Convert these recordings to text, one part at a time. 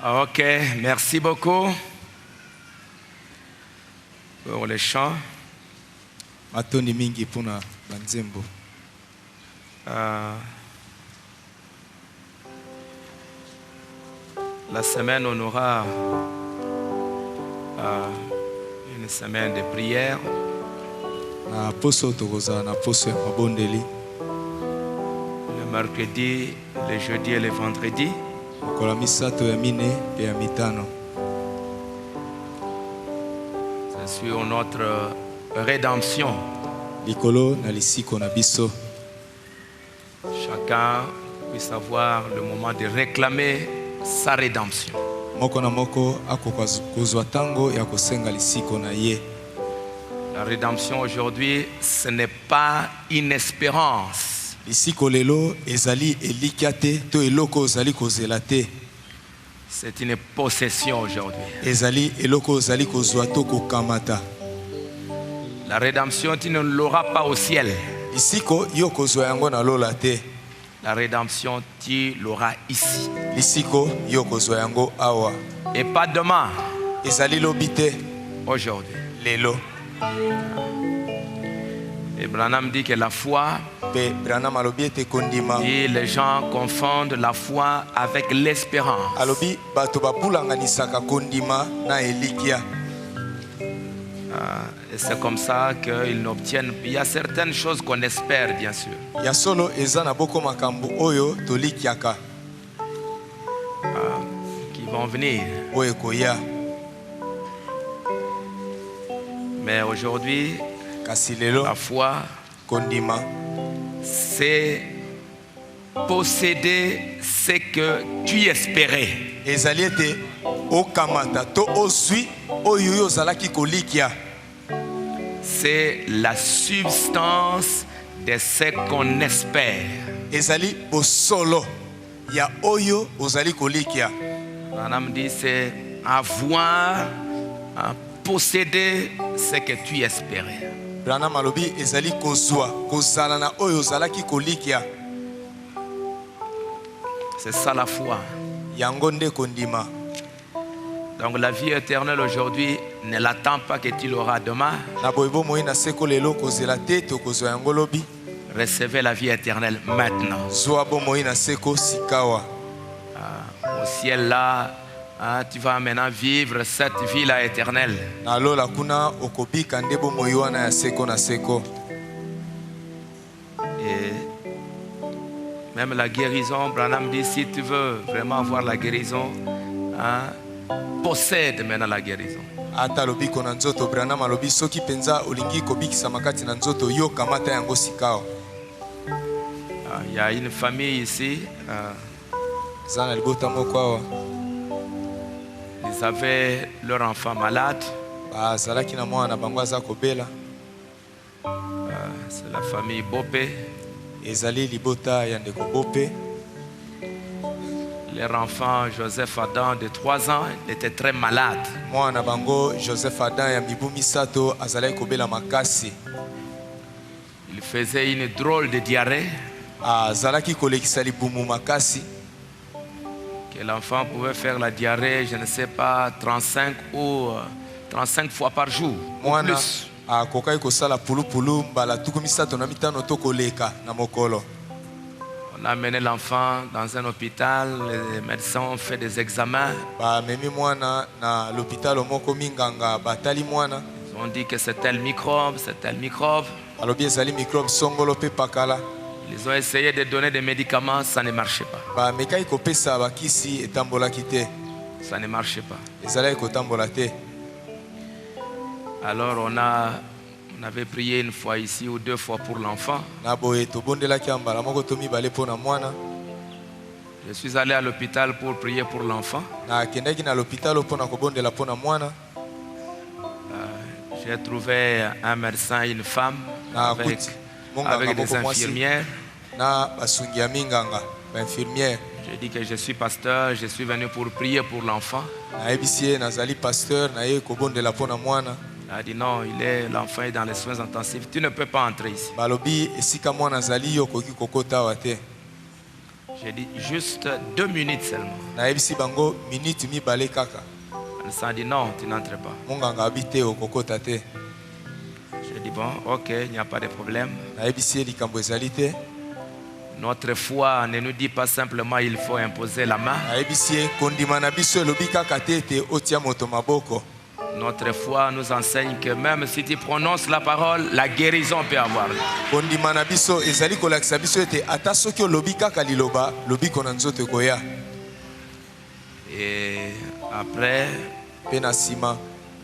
Ok, merci beaucoup pour les chants. Matoni mingi puna banzembo. La semaine, on aura une semaine de prière. Na poso tokoza na poso ya mabondeli. Le mercredi, le jeudi et le vendredi. Okola misato ya mine pe ya mitano. C'est sur notre rédemption. Likolo na lisiko na biso. Chacun puisse avoir le moment de réclamer sa rédemption. Moko na moko akokozwa tango ya kosenga lisiko na ye. La rédemption aujourd'hui, ce n'est pas une espérance. Lisiko lelo ezali elikiate to eloko ozali kozela te. C'est une possession aujourd'hui. Ezali eloko ozali kozwa to kokamata. La rédemption, tu ne l'auras pas au ciel. Lisiko yo kozwa yango na lola te. La rédemption, tu l'auras ici. Lisiko yo kozwa yango awa. Et pas demain. Ezali lobite Aujourd'hui. lelo. Et Branham dit que la foi, Pe Branham alobi ete kondima. et les gens confondent la foi avec l'espérance. Alobi bato bapulanganisaka kondima na elikia. Et c'est comme ça qu'ils n'obtiennent. Il y a certaines choses qu'on espère, bien sûr, Ya solo eza na boko makambo oyo tolikiaka qui vont venir. oyo koya. Mais aujourd'hui, Kasi lelo la foi, kondima c'est posséder ce que tu espérais. ezali ete okamata to ozwi oyo yo ozalaki kolikia. C'est la substance de ce qu'on espère. Ezali bosolo ya oyo ozali kolikia. Branham dit c'est avoir, posséder ce que tu espérais. Branham alobi ezali kozwa kozala na oyo ozalaki kolikia. C'est ça la foi. Yango nde kondima. Donc la vie éternelle aujourd'hui ne l'attend pas que tu l'auras demain. Na boyebo moi na seko lelo kozela te to kozwa yango lobi. Recevez la vie éternelle maintenant. Zwa bo moi na seko sikawa. Au ciel là, tu vas maintenant vivre cette vie-là éternelle. Na lola kuna okobika nde bo moi wana ya seko na seko. Et même la guérison, Branham dit si tu veux vraiment avoir la guérison, possède maintenant la guérison. Ata lobiko na nzoto Branham alobi soki penza olingi kobikisa makati na nzoto yo kamata yango sikawa. Il y a une famille ici, Zana libota moko awa. ils avaient leur enfant malade. Bazalaki na mwana bango aza kobela. C'est la famille Bopé. Ezali libota ya ndeko Bope. Leur enfant Joseph Adam de 3 ans était très malade. Mwana bango Joseph Adam ya mibu misato azalaki kobela makasi. Il faisait une drôle de diarrhée Azalaki kolekisa libumu makasi. que l'enfant pouvait faire la diarrhée, je ne sais pas, 35 fois par jour. Ou Mwana plus. akokaki kosala pulupulu mbala tuku misato na mitano to koleka na mokolo. On a amené l'enfant dans un hôpital, les médecins ont fait des examens. Bamemi mwana na l'hôpital moko minganga batali mwana. Ils ont dit que c'est tel microbe, c'est tel microbe. Alobi ezali microbe songolo pe pakala. Ils ont essayé de donner des médicaments, ça ne marchait pas. Bamekaki kopesa bakisi etambolaki te. Ça ne marchait pas. Ezalaki kotambola te. Alors on avait prié une fois ici ou 2 fois pour l'enfant. Na boye tobondelaki mbala moko to mibale pona mwana. Je suis allé à l'hôpital pour prier pour l'enfant. Na kendaki na l'hôpital pona kobondela pona mwana. J'ai trouvé un médecin et une femme avec des infirmières. Na basungi ya minganga ba infirmière. J'ai dit que je suis pasteur, je suis venu pour prier pour l'enfant. Na ebisie nazali pasteur na ye kobondela pona mwana. Il a dit non, l'enfant est dans les soins intensifs. Tu ne peux pas entrer ici. Balobi esika mwana zali yo koki kokota wa te. J'ai dit juste 2 minutes seulement. nayebisi bango minute mibale kaka. On s'est dit non, tu n'entres pas. Monganga abite okokota te. J'ai dit bon, ok, il n'y a pas de problème. Nayebisi likambo ezali te. Notre foi ne nous dit pas simplement il faut imposer la main. Nayebisi kondima na biso elobi kaka te ete otia moto maboko. Notre foi nous enseigne que même si tu prononces la parole, la guérison peut avoir lieu. Kondima na biso ezali kolakisa biso ete ata soki olobi kaka liloba lobiko na nzoto ekoya. Et après, Pe na nsima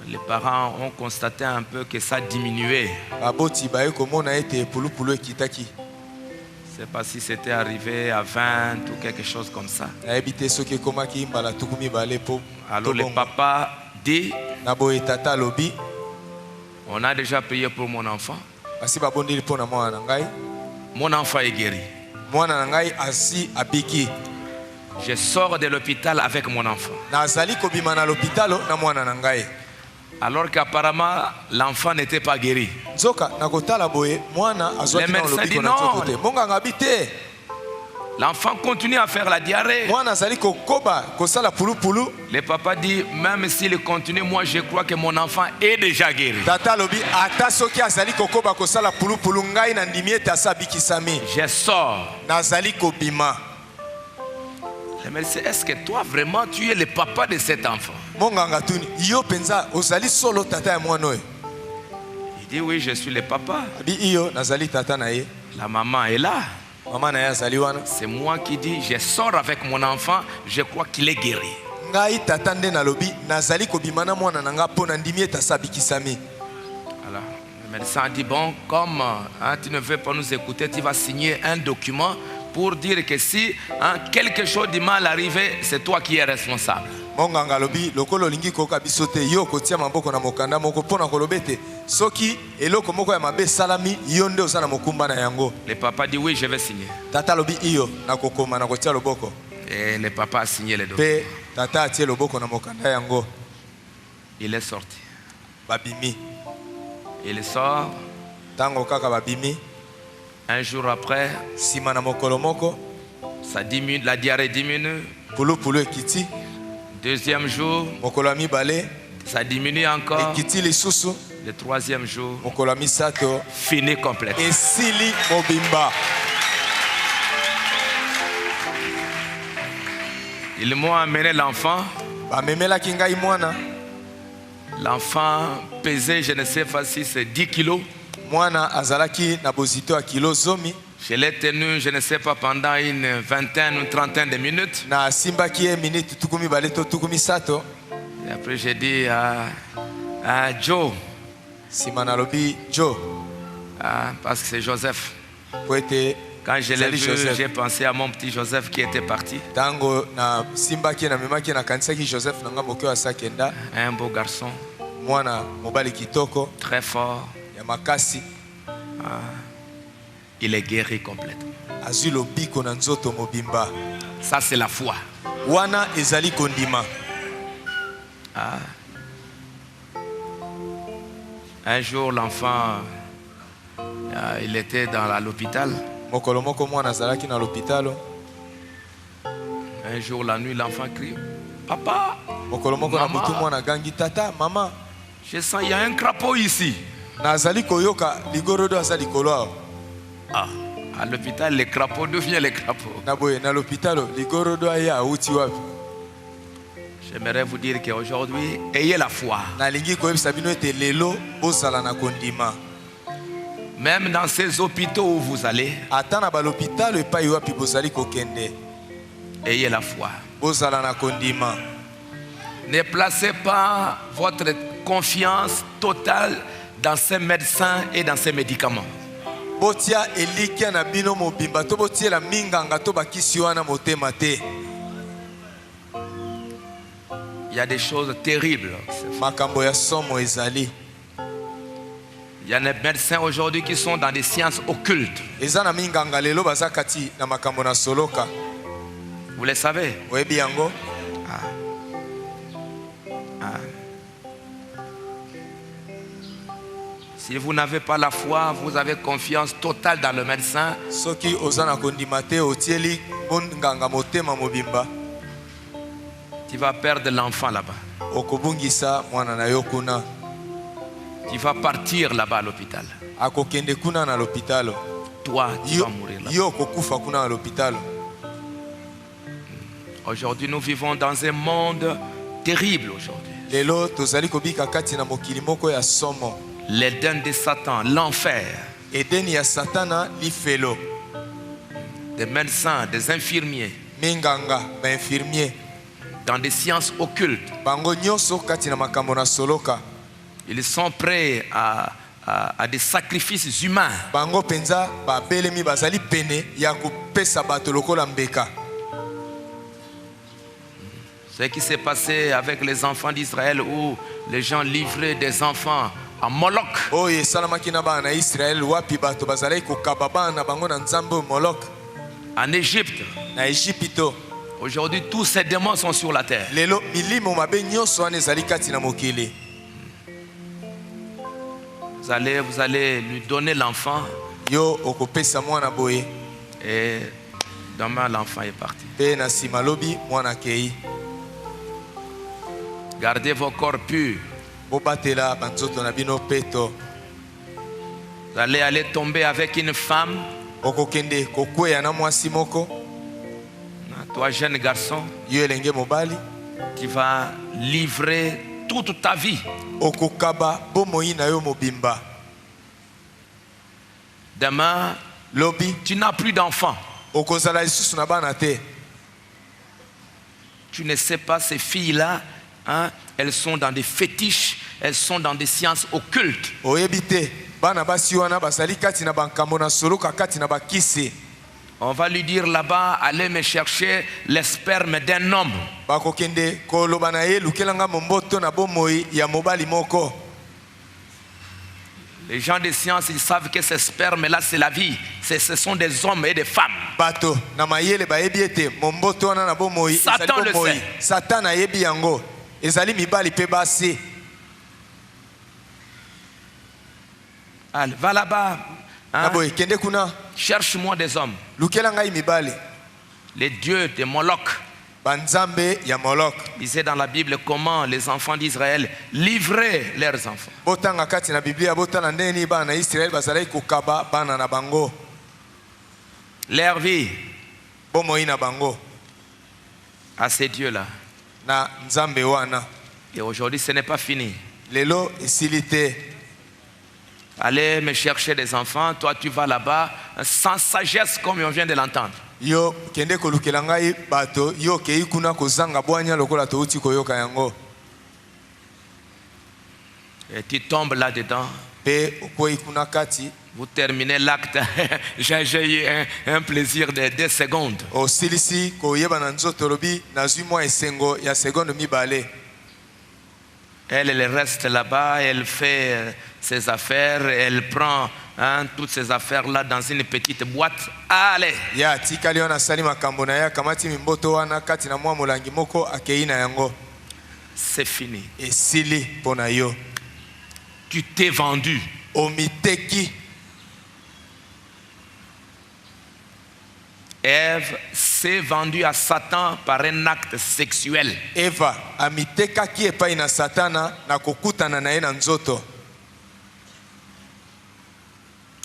les parents ont constaté un peu que ça diminuait. baboti baye komona ete pulupulu ekitaki. Je ne sais pas si c'était arrivé à 20 ou quelque chose comme ça. nayebi te soki ekomaki mbala tuku mibale po Alors le tobongo. papa dit, Na boye tata alobi on a déjà payé pour mon enfant. basi babondeli mpo na mwana na ngai. Mon enfant est guéri. Mwana na ngai asi abiki. Je sors de l'hôpital avec mon enfant. Nazali kobima na l'hôpitalo na mwana na ngai. Alors qu'apparemment, l'enfant n'était pas guéri. Nzoka nakotala boye mwana azwaki na médecin lobiko dit na non. nzoto te. Monganga abi te. L'enfant continue à faire la diarrhée. Mwana azali kokoba kosala pulupulu. Le papa dit, même s'il continue, moi je crois que mon enfant est déjà guéri. Tata alobi ata soki azali kokoba kosala pulupulu ngai na ndimi ete asa abikisami. Je sors. Nazali kobima. Le médecin, est-ce que toi vraiment tu es le papa de cet enfant? Monganga tuni iyo penza ozali solo tata ya mwana oyo. Il dit, oui, je suis le papa. Abi iyo nazali tata na ye. La maman est là. Mama na ye azali wana. C'est moi qui dis, je sors avec mon enfant, je crois qu'il est guéri. Ngai tata nde nalobi nazali kobima na mwana na nga mpo na ndimi ete asa abikisami. Alors, le médecin a dit, bon, comme tu ne veux pas nous écouter, tu vas signer un document pour dire que si quelque chose de mal arrivé, c'est toi qui es responsable. Monganga lobi lokolo lingi koka biso te yo kotia maboko na mokanda moko pona koloba ete soki eloko moko ya mabe salami yo nde oza na mokumba na yango. Le papa dit, oui, je vais signer. Tata lobi iyo na kokoma na kotia loboko. Et le papa a signé le document. Pe tata atie loboko na mokanda yango. Il est sorti. Babimi. Il sort. Tango kaka babimi. Un jour après, Sima na mokolo moko. ça diminue, la diarrhée diminue. Pulupulu ekiti. Deuxième jour, Mokolo mibale. ça diminue encore. Ekiti lisusu. Le troisième jour, Mokolo misato. fini complètement. Esili mobimba. Ils m'ont amené l'enfant. Bamemelaki ngai mwana. L'enfant pesait, je ne sais pas si c'est 10 kilos. Mwana azalaki na bozito ya kilo zomi. Je l'ai tenu, je ne sais pas, pendant une vingtaine ou une trentaine de minutes. Na simbaki ye minute tukumi baleto tukumi sato. Et après, j'ai dit à Joe, Sima na lobi Joe. parce que c'est Joseph. Poete Quand je l'ai Salut, vu, Joseph. j'ai pensé à mon petit Joseph qui était parti. tango na simbaki na memaki na kanisaki Joseph nanga moke wa sakenda. Un beau garçon, Mwana mobali kitoko très fort. ya makasi. Il est guéri complètement. Azwi lobiko na nzoto mobimba. Ça, c'est la foi. Wana ezali kondima. Un jour, l'enfant, il était dans l'hôpital. Mokolo moko mwana azalaki na l'hôpitalo. Un jour, la nuit, l'enfant crie, papa, Mokolo moko na Mama. mutu mwana gangi tata mama. je sens il y a un crapaud ici. Nazali koyoka ligorodo azali kolo. À l'hôpital, les crapauds, d'où vient les crapauds? Na boye na l'hôpitalo ligorodo aya uti wapi. J'aimerais vous dire qu'aujourd'hui, ayez la foi. Na lingi koyebisa bino ete lelo bozala na kondima. Même dans ces hôpitaux où vous allez, Ata na ba l'hôpitalo epai wapi bozali kokende. ayez la foi. Bozala na kondima. Ne placez pas votre confiance totale dans ces médecins et dans ces médicaments. Botia elikia na bino mobimba to botiela minganga to bakisi wana motema te. Il y a des choses terribles. Makambo ya somo ezali. Il y a des médecins aujourd'hui qui sont dans des sciences occultes. Eza na minganga lelo baza kati na makambo na soloka. Vous le savez. Oyebi yango? Si vous n'avez pas la foi, vous avez confiance totale dans le médecin, soki oza na kondima te otieli nganga motema mobimba tu vas perdre l'enfant là-bas. okobungisa mwana na yo kuna Tu vas partir là-bas à l'hôpital. akokende kuna na l'hôpital Toi, tu vas mourir là-bas. yo kokufa kuna na l'hôpital. Aujourd'hui, nous vivons dans un monde terrible aujourd'hui. lelo tozali kobika kati na mokili moko ya somo. L'Éden de Satan, l'enfer. Edeni ya satana lifelo. Des médecins, des infirmiers, minganga bainfirmier dans des sciences occultes. bango nyonso kati na makambo na soloka. Ils sont prêts à des sacrifices humains. Bango penza babelemi bazali pene ya kopesa bato lokola mbeka. Ce qui s'est passé avec les enfants d'Israël où les gens livraient des enfants à Moloch. Oye salamaki na bana Israël wapi bato bazali kokaba bana bango na nzambe Moloch. En Égypte. Na Égypto. Aujourd'hui, tous ces démons sont sur la terre. Lelo milimo mabe nyonso wana ezali kati na mokili. Vous allez lui donner l'enfant. Yo okopesa mwana boye. Et demain, l'enfant est parti. Pe na simalobi mwana kei. Gardez vos corps purs. Bobatela banzoto na bino peto. Vous allez aller tomber avec une femme. Okokende kokweya na mwasi moko. Toi, jeune garçon, yo elenge mobali, tu vas livrer toute ta vie. Okokaba bomoi na yo mobimba. Demain, lobi, tu n'as plus d'enfants. Okozala lisusu na bana te. Tu ne sais pas, ces filles-là, hein, elles sont dans des fétiches, elles sont dans des sciences occultes. Oyebite, bana basi wana basali kati na bankambo na soloka kati na bakisi. On va lui dire là-bas, allez me chercher les spermes d'un homme. Bakokende koloba na ye lukelanga momboto na bomoi ya mobali moko. Les gens de science, ils savent que ces spermes-là, c'est la vie. Ce sont des hommes et des femmes. Bato na mayele bayebi ete momboto wana na bomoi Satan le sait. Satan ayebi yango. Ezali mibali pe basi. Allez, va là-bas. Hein? Kende kuna. Cherche-moi des hommes. Les dieux de Moloch. Banzambe ya Moloch. Disait dans la Bible comment les enfants d'Israël livraient leurs enfants. Botanga kati na Biblia botana ndeni bana Israël bazalaki kokaba bana na bango. Leur vie. Bomoi na bango. À ces dieux-là. Na nzambe wana. Et aujourd'hui, ce n'est pas fini. Lelo esilite. Allez me chercher des enfants, toi tu vas là-bas sans sagesse comme on vient de l'entendre. Yo kende kolukela ngai bato yo kei kuna kozanga bwanya lokola touti koyoka yango. Et tu tombes là-dedans. Pe okoi kuna kati. Vous terminez l'acte. J'ai eu un plaisir de 2 secondes. O silisi koyeba na nzoto lobi nazwi mwa esengo ya seconde mibale. Elle reste là-bas, elle fait ses affaires, elle prend toutes ces affaires-là dans une petite boîte. Allez! Ya tikali wana sali makambo na ya kamati mimboto wana kati na mwa molangi moko akei na yango. C'est fini. Et sili pona yo. Tu t'es vendu. Omiteki. Ève s'est vendue à Satan par un acte sexuel. Eva amiteka ki epai na Satana na kokutana na ye na nzoto.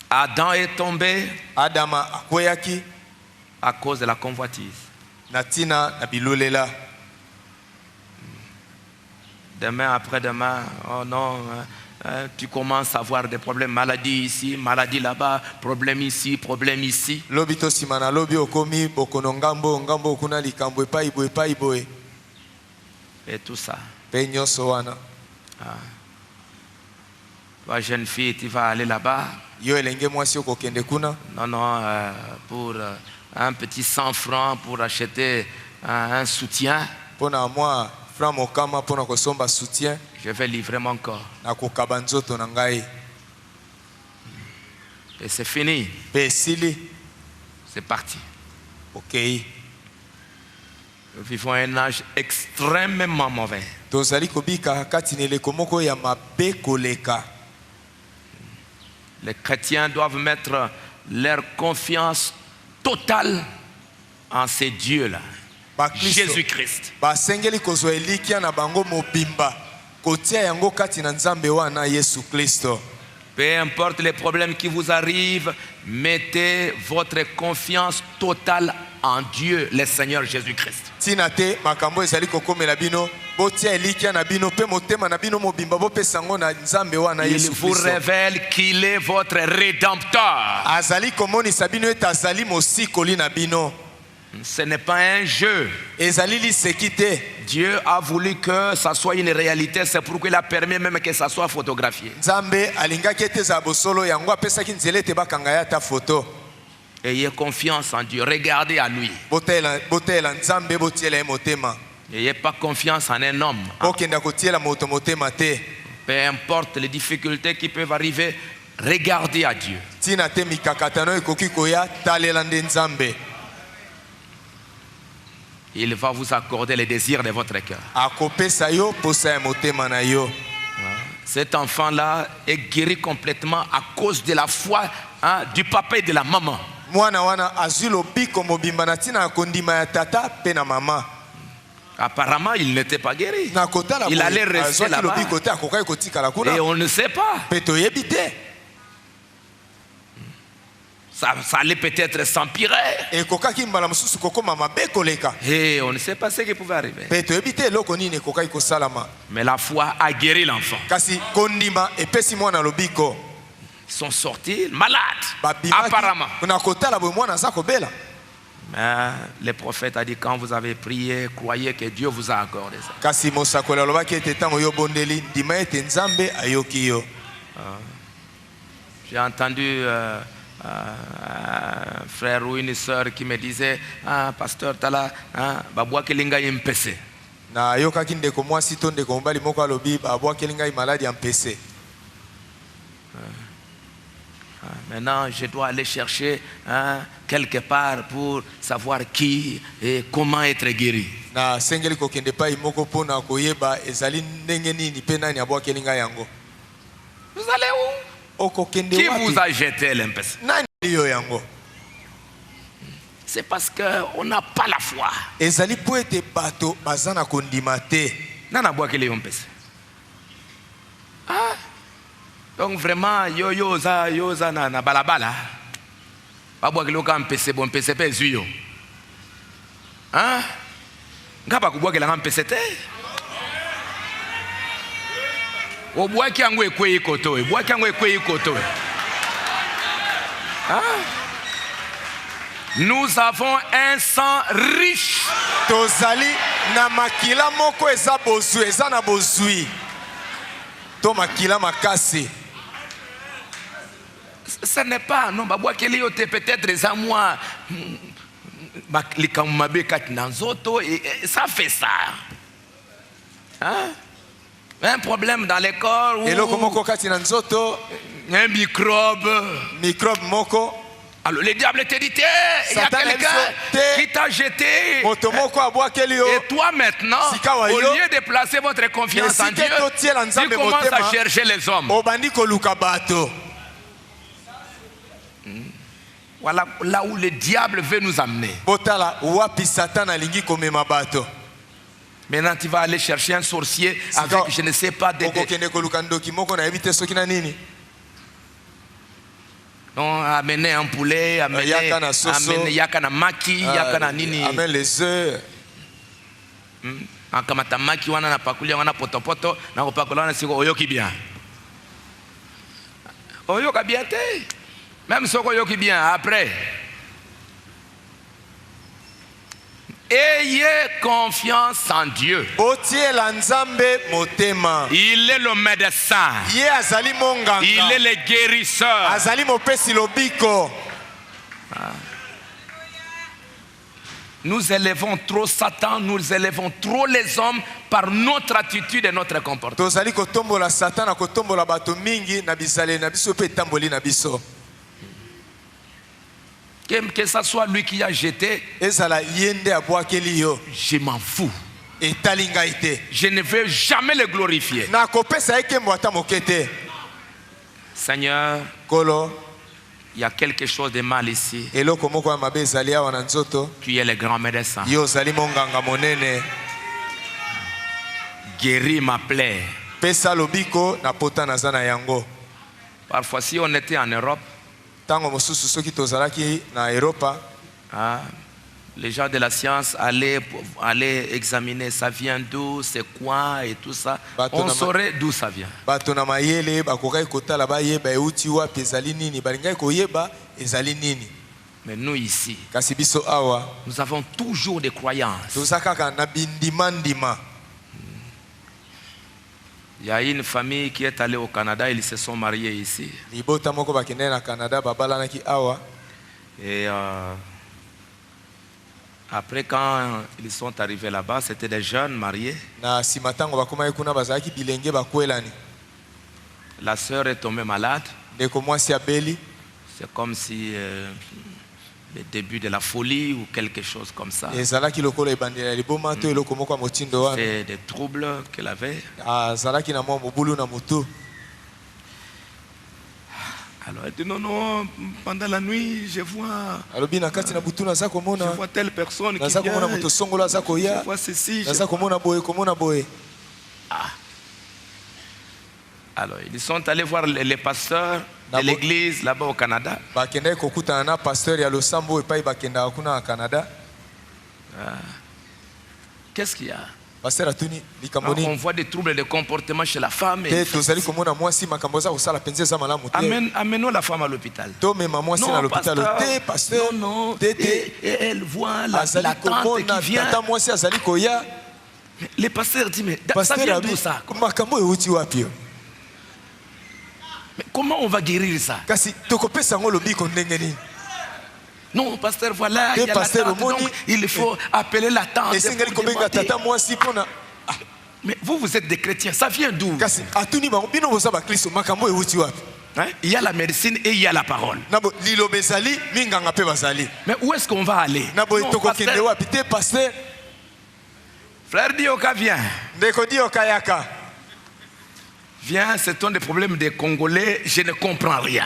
Adam est tombé. Adama akweyaki à cause de la convoitise. Natina na bilulela. Demain, après-demain, oh non, tu commences à avoir des problèmes, maladie ici, maladie là-bas, problème ici, problème ici. Lobi to simana lobi okomi bokono ngambo kuna likambo epai boe. Et tout ça. Pe nyonso wana. Toi jeune fille, tu vas aller là-bas. Yo elenge mwasi okokende kuna. Non, pour un petit 100 francs pour acheter un soutien. Pona moi franc mokama pona kosomba soutien. Je vais livrer mon corps. Na kokaba nzoto na ngai. Et c'est fini. Pe sili. C'est parti. OK. Nous vivons un âge extrêmement mauvais. Tozali kobika kati neleko moko ya mabe koleka. Les chrétiens doivent mettre leur confiance totale en ces dieux-là. Jésus-Christ. Basengeli kozwa elikia na bango mobimba kotia yango kati na nzambe wana Yesu Kristo. Peu importe les problèmes qui vous arrivent, mettez votre confiance totale en Dieu, le Seigneur Jésus-Christ. Tinate makambo ezali kokomela bino botia elikia na bino pe motema na bino mobimba bopesa ngo na nzambe wana Yesu Kristo. Il vous révèle qu'il est votre rédempteur. Azali komonisa bino ete azali mosikoli na bino. Ce n'est pas un jeu. Dieu a voulu que ça soit une réalité, c'est pourquoi il a permis même que ça soit photographié. Ayez confiance en Dieu, regardez à lui. N'ayez pas confiance en un homme. Peu importe les difficultés qui peuvent arriver, regardez à Dieu. Il va vous accorder les désirs de votre cœur. Cet enfant-là est guéri complètement à cause de la foi du papa et de la maman. Apparemment, il n'était pas guéri. Il allait rester là-bas. Et on ne sait pas. Ça allait peut-être s'empirer. Et on ne sait pas ce qui pouvait arriver. Mais la foi a guéri l'enfant. Ils sont sortis malades, apparemment. Mais le prophète a dit, quand vous avez prié, croyez que Dieu vous a accordé ça. J'ai entendu un frère ou une sœur qui me disait, pasteur Tala, babwa kelinga yempese. Na yoka kindeko mwasi to ndeko mbali moko alobi babwa kelinga malade yempese. Maintenant, je dois aller chercher quelque part pour savoir qui et comment être guéri. Na sengeli ko kende pa imoko pona koyeba ezali ndenge nini pe nani abwa kelinga yango. Vous allez où? Qui vous a jeté l'impéché? C'est parce qu'on n'a pas la foi. Donc vraiment, yo za na balabala. Babwa kilo ka mpese bon mpese pe zuyo. Ngaba kubwa kila mpese te. Nous avons un sang riche. Tozali na makila moko eza bozui, eza na bozui. To makila makasi. Ce n'est pas, non, babwa keli yote peut-être eza moi. Likammabe katina nzoto et ça fait ça. Un problème dans le corps ou un microbe moko. Alors le diable te dit, il y a quelqu'un qui t'a jeté. Et toi maintenant, au lieu de placer votre confiance en Dieu, tu commences à chercher les hommes. Voilà là où le diable veut nous amener. Maintenant, tu vas aller chercher un sorcier avec, je ne sais pas, non, amener un poulet, amener yakana maki, yakana nini. Amener les œufs. Akamata maki wana na pakulia wana potopoto na kopakula wana siko oyoki bien. Oyoka bien te. Même si oyoki bien après. Ayez confiance en Dieu. Il est le médecin. Il est le guérisseur. Nous élevons trop Satan, nous élevons trop les hommes par notre attitude et notre comportement. Que ce soit lui qui a jeté, je m'en fous. Je ne veux jamais le glorifier. Seigneur, Kolo, il y a quelque chose de mal ici. eloko moko ya mabe ezali awa na nzoto. Tu es le grand médecin. Yo ozali monganga monene. Guéris ma plaie. Pesa lobiko na pota naza na yango. Parfois, si on était en Europe, Tango mosusu soki tozalaki na Europa, les gens de la science allaient examiner ça vient d'où, c'est quoi et tout ça. On saurait d'où ça vient. bato na mayele bakokai kotala bayeba euti wapi ezali nini, balingai koyeba ezali nini. Mais nous ici, Kasi biso awa, nous avons toujours des croyances. toza kaka na bindimandima. Il y a une famille qui est allée au Canada, ils se sont mariés ici. Libota moko bakende na Canada babalanaki awa. Et après, quand ils sont arrivés là-bas, c'était des jeunes mariés. Na simatango bakoma kuna bazalaki bilenge bakwelani. La sœur est tombée malade. Ndeko mwasi abeli. C'est comme si le début de la folie ou quelque chose comme ça. Ezalaki lokolo ebandela liboma to eloko moko motindo wana. C'est des troubles qu'elle avait. Azalaki na mwa mobulu na mutu. Alors elle dit non, pendant la nuit, je vois telle personne qui vient, je vois ceci, Alors ils sont allés voir les pasteurs de l'église là-bas au Canada. Qu'est-ce qu'il y a? On voit des troubles de comportement chez la femme. Amenons la femme à l'hôpital. Non, pasteur, non. Et elle voit la tante qui vient. Les pasteurs disent, mais ça vient d'où ça? Mais comment on va guérir ça? Non, pasteur, voilà, il y a la tante, donc il faut appeler la tante. Mais vous êtes des chrétiens, ça vient d'où? Hein? Il y a la médecine et il y a la parole. Mais où est-ce qu'on va aller? Non, pasteur. Frère Dioka, viens. Viens, c'est un des problèmes des Congolais, je ne comprends rien.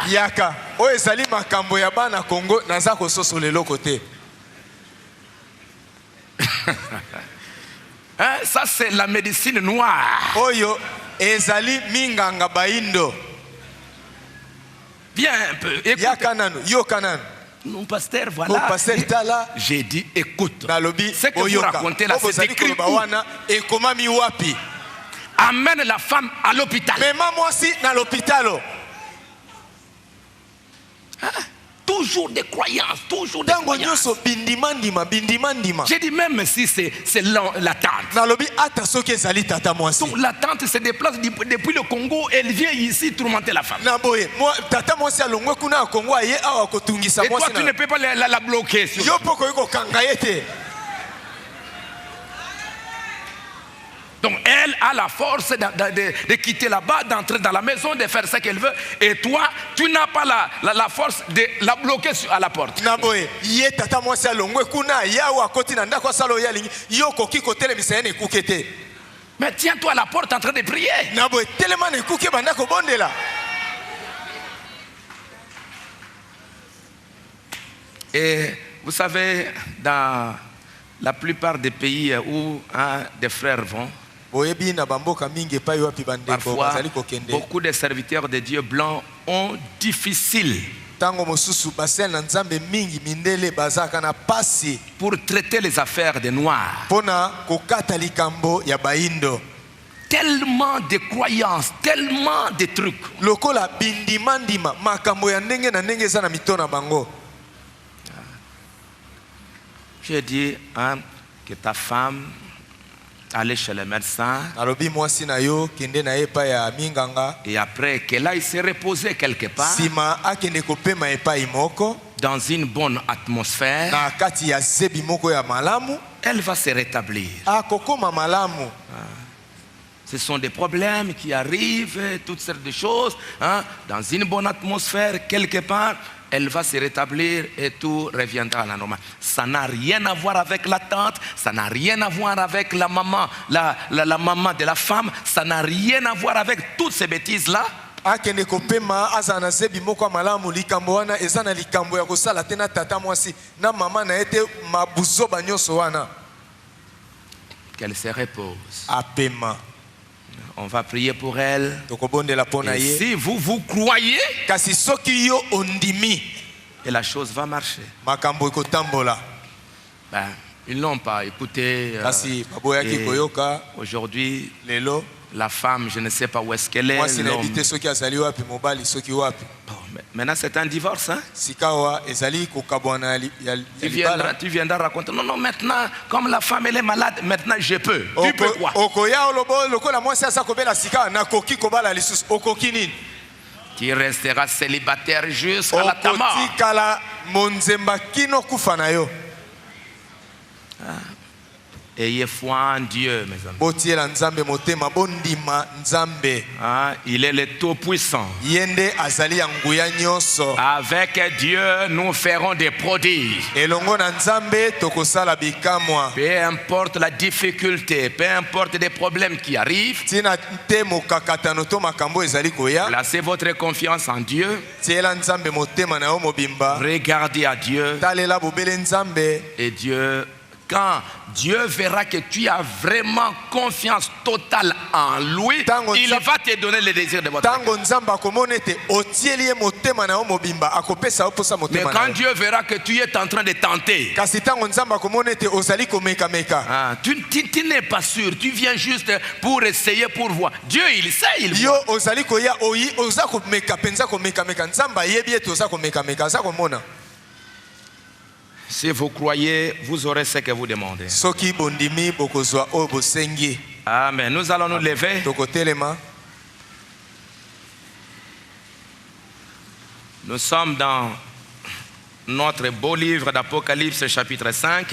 Hein, ça c'est la médecine noire. Viens un peu, écoute. Non, pasteur, voilà. J'ai dit, écoute. Ce que vous racontez là, c'est écrit où? Amène la femme à l'hôpital. Toujours des croyances, toujours des croyances. J'ai dit même si c'est la tante. Donc la tante se déplace depuis le Congo, elle vient ici tourmenter la femme. Et toi tu ne peux pas la bloquer. Donc elle a la force de quitter là-bas, d'entrer dans la maison, de faire ce qu'elle veut. Et toi, tu n'as pas la force de la bloquer à la porte. Mais tiens-toi à la porte en train de prier. Et vous savez, dans la plupart des pays où des frères vont, parfois, beaucoup de serviteurs de Dieu blancs ont difficile pour traiter les affaires des noirs. Tellement de croyances, tellement de trucs. J'ai dit que ta femme allait chez le médecin et après qu'elle aille se reposer quelque part dans une bonne atmosphère, elle va se rétablir. Ce sont des problèmes qui arrivent, toutes sortes de choses, dans une bonne atmosphère quelque part. Elle va se rétablir et tout reviendra à la normale. Ça n'a rien à voir avec la tante, ça n'a rien à voir avec la maman, la maman de la femme, ça n'a rien à voir avec toutes ces bêtises-là. akende kopema aza na zebi moko malamu likambo wana eza na likambo ya kosala te na tata mwasi na mama na ete mabuzoba nyonso wana qu'elle se repose. apema. On va prier pour elle. Et si vous croyez, kasi soki yo ondimi, et la chose va marcher. makambo ekotambola. Ben, ils n'ont pas écouté. Aujourd'hui, la femme, je ne sais pas où est-ce qu'elle est. Maintenant, c'est un divorce. Hein? Tu viendras raconter. Non, non, maintenant, comme la femme elle est malade, maintenant je peux. Tu peux quoi? Tu resteras célibataire jusqu'à la ta mort. Ayez foi en Dieu, mes amis. Il est le Tout-Puissant. Avec Dieu, nous ferons des prodiges. Peu importe la difficulté, peu importe les problèmes qui arrivent, placez votre confiance en Dieu. Regardez à Dieu. Et Dieu, quand Dieu verra que tu as vraiment confiance totale en lui, il va te donner le désir de votre cœur. Mais quand Dieu verra que tu es en train de tenter, tu n'es pas sûr, tu viens juste pour essayer, pour voir. Dieu, il sait, il voit. Si vous croyez, vous aurez ce que vous demandez. Amen. Nous allons nous lever. Nous sommes dans notre beau livre d'Apocalypse, chapitre 5.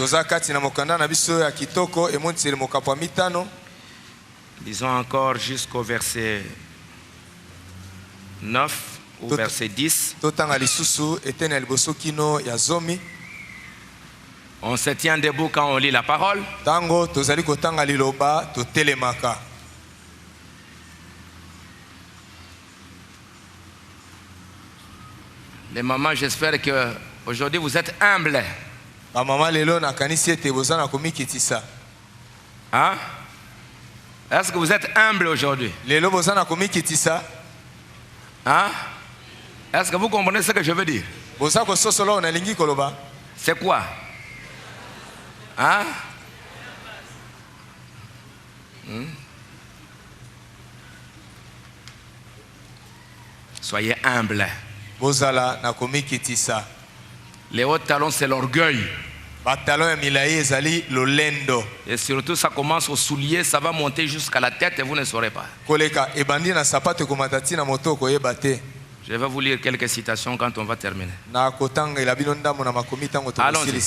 Lisons encore jusqu'au verset 9 ou verset 10. On se tient debout quand on lit la parole. Les mamans, j'espère que aujourd'hui vous êtes humbles. Hein? Est-ce que vous êtes humbles aujourd'hui? Hein? Est-ce que vous comprenez ce que je veux dire? C'est quoi? Hein? Soyez humbles. Les hauts talons, c'est l'orgueil. Et surtout, ça commence au soulier, ça va monter jusqu'à la tête et vous ne saurez pas. Je vais vous lire quelques citations quand on va terminer. Allons-y.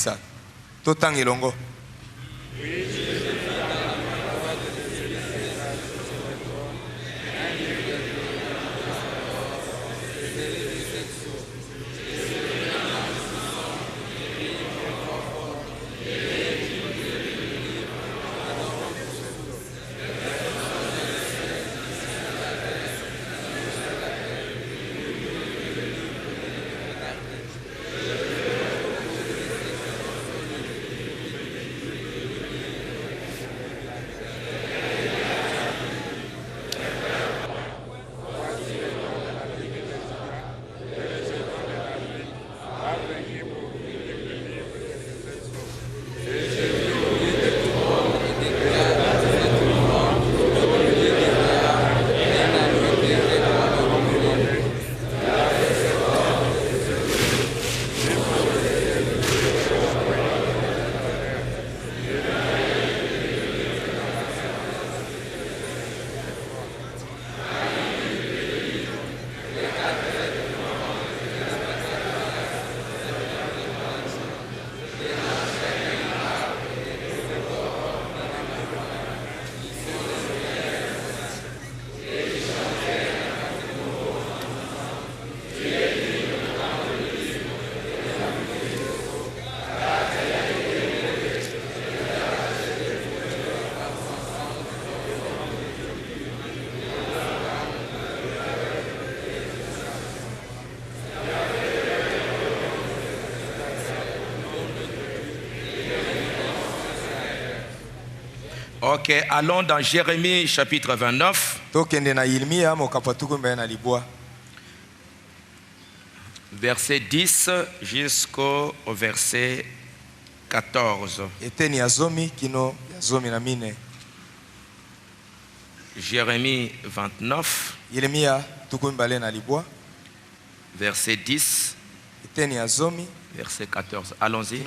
Ok, allons dans Jérémie chapitre 29. Verset 10 jusqu'au verset 14. Jérémie 29. Verset 10. Verset 14. Allons-y.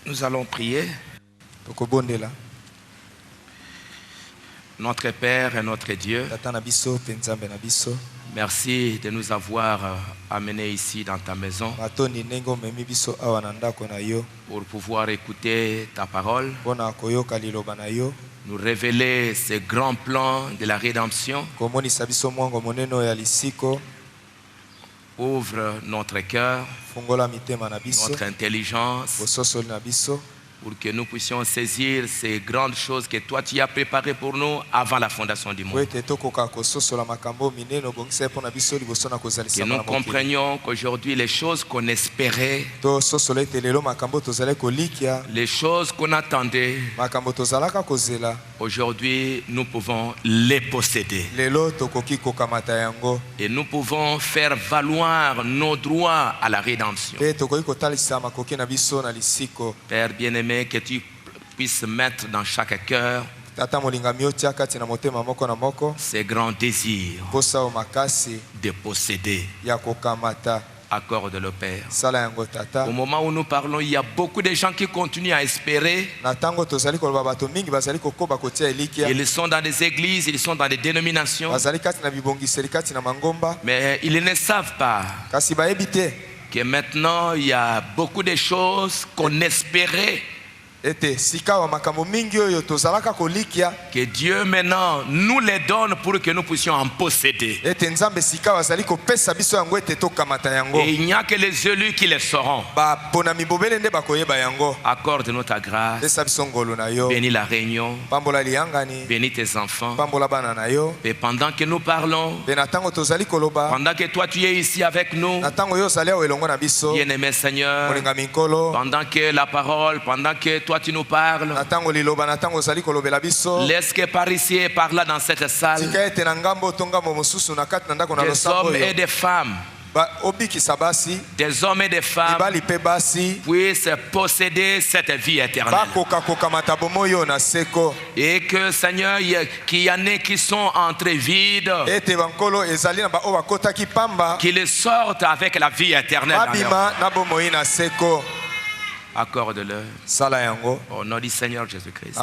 Nous allons prier. Notre Père et notre Dieu, merci de nous avoir amenés ici dans ta maison pour pouvoir écouter ta parole, nous révéler ce grand plan de la rédemption. Ouvre notre cœur, notre intelligence, pour que nous puissions saisir ces grandes choses que toi tu as préparées pour nous avant la fondation du monde. Que nous comprenions qu'aujourd'hui les choses qu'on espérait, les choses qu'on attendait, aujourd'hui nous pouvons les posséder. Et nous pouvons faire valoir nos droits à la rédemption. Père bien-aimé, que tu puisses mettre dans chaque cœur ces grands désirs de posséder. Accorde-le, Père. Au moment où nous parlons, il y a beaucoup de gens qui continuent à espérer. Ils sont dans des églises, ils sont dans des dénominations, mais ils ne savent pas que maintenant il y a beaucoup de choses qu'on espérait, que Dieu maintenant nous les donne pour que nous puissions en posséder. Et il n'y a que les élus qui les sauront. Accorde-nous ta grâce. Bénis la réunion. Bénis tes enfants. Et pendant que nous parlons, pendant que toi tu es ici avec nous, bien-aimé Seigneur, pendant que la parole, pendant que toi tu nous parles, laisse que par ici et par là dans cette salle, des hommes et des femmes, des hommes et des femmes puissent posséder cette vie éternelle. Et que Seigneur, qu'il y en ait qui sont entrés vides, qu'ils sortent avec la vie éternelle. Accorde-le au nom du Seigneur Jésus-Christ.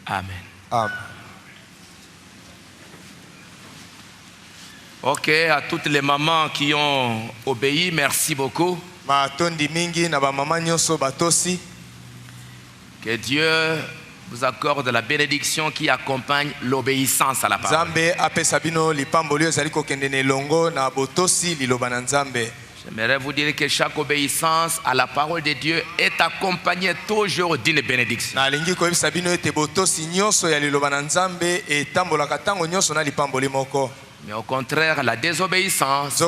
Amen. Amen. Ok, à toutes les mamans qui ont obéi, merci beaucoup. Que Dieu vous accorde la bénédiction qui accompagne l'obéissance à la parole. J'aimerais vous dire que chaque obéissance à la parole de Dieu est accompagnée toujours d'une bénédiction. Mais au contraire, la désobéissance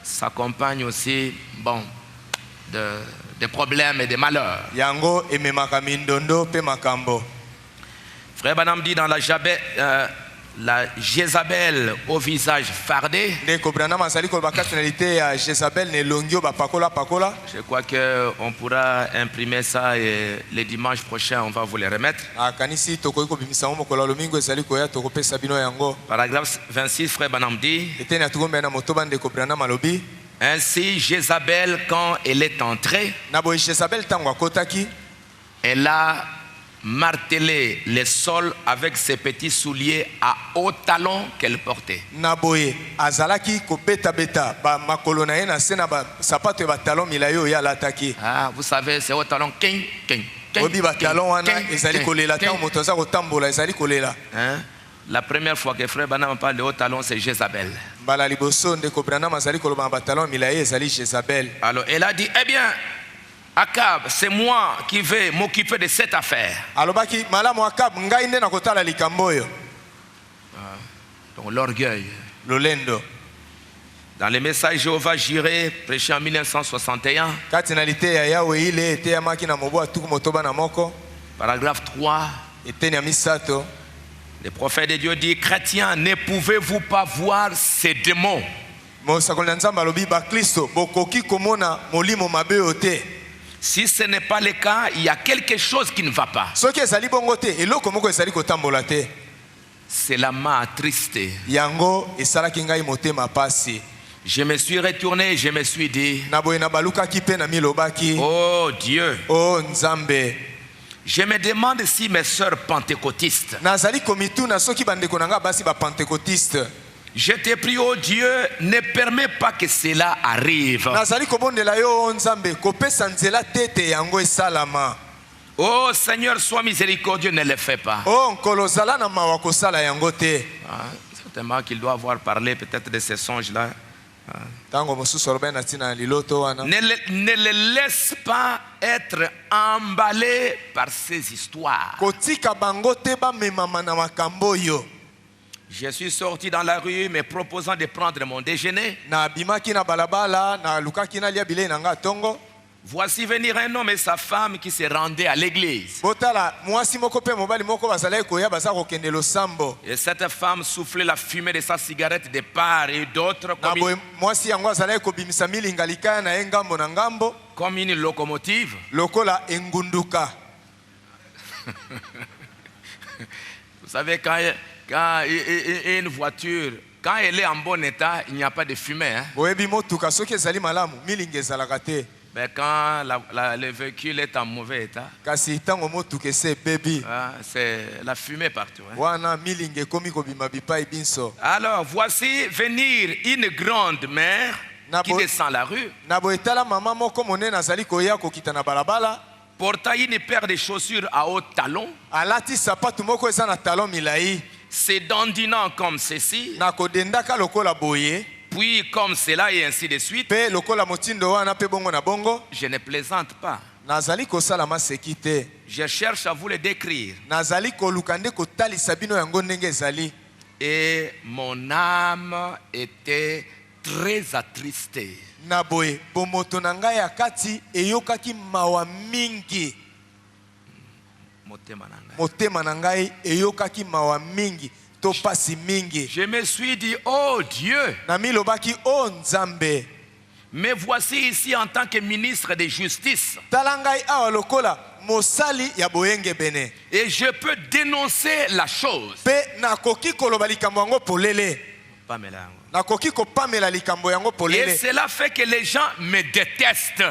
s'accompagne aussi de problèmes et de malheurs. Frère Branham dit dans la la Jézabel au visage fardé. Je crois qu'on pourra imprimer ça et les dimanches prochains, on va vous les remettre. Paragraphe 26, frère Branham dit: ainsi, Jézabel, quand elle est entrée, elle a martelé les sols avec ses petits souliers à hauts talons qu'elle portait. Ah, vous savez, c'est hauts talons. La première fois que frère Branham parle de hauts talons, c'est Jézabel. Alors, elle a dit, eh bien, Akab, c'est moi qui vais m'occuper de cette affaire. Donc l'orgueil. Dans les messages Jéhovah Jireh, prêché en 1961, paragraphe 3, le prophète de Dieu dit: chrétiens, ne pouvez-vous pas voir ces démons? Si ce n'est pas le cas, il y a quelque chose qui ne va pas. Cela m'a attristé. Je me suis retourné et je me suis dit: oh Dieu, je me demande si mes sœurs pentecôtistes, je te prie, oh Dieu, ne permets pas que cela arrive. Oh Seigneur, sois miséricordieux, ne le fais pas. Certainement qu'il doit avoir parlé peut-être de ces songes-là. Ne le laisse pas être emballé par ces histoires. Je suis sorti dans la rue me proposant de prendre mon déjeuner. Voici venir un homme et sa femme qui se rendaient à l'église. Et cette femme soufflait la fumée de sa cigarette de part et d'autre comme une locomotive. Vous savez, quand une voiture, quand elle est en bon état, il n'y a pas de fumée. Mais quand le véhicule est en mauvais état, c'est la fumée partout. Alors voici venir une grande mère qui descend la rue, portant une paire de chaussures à hauts talons, se dandinant comme ceci, puis comme cela et ainsi de suite. Je ne plaisante pas. Je cherche à vous le décrire. Et mon âme était très attristée. Je me suis dit: oh Dieu, mais voici ici en tant que ministre de justice, et je peux dénoncer la chose. Et cela fait que les gens me détestent.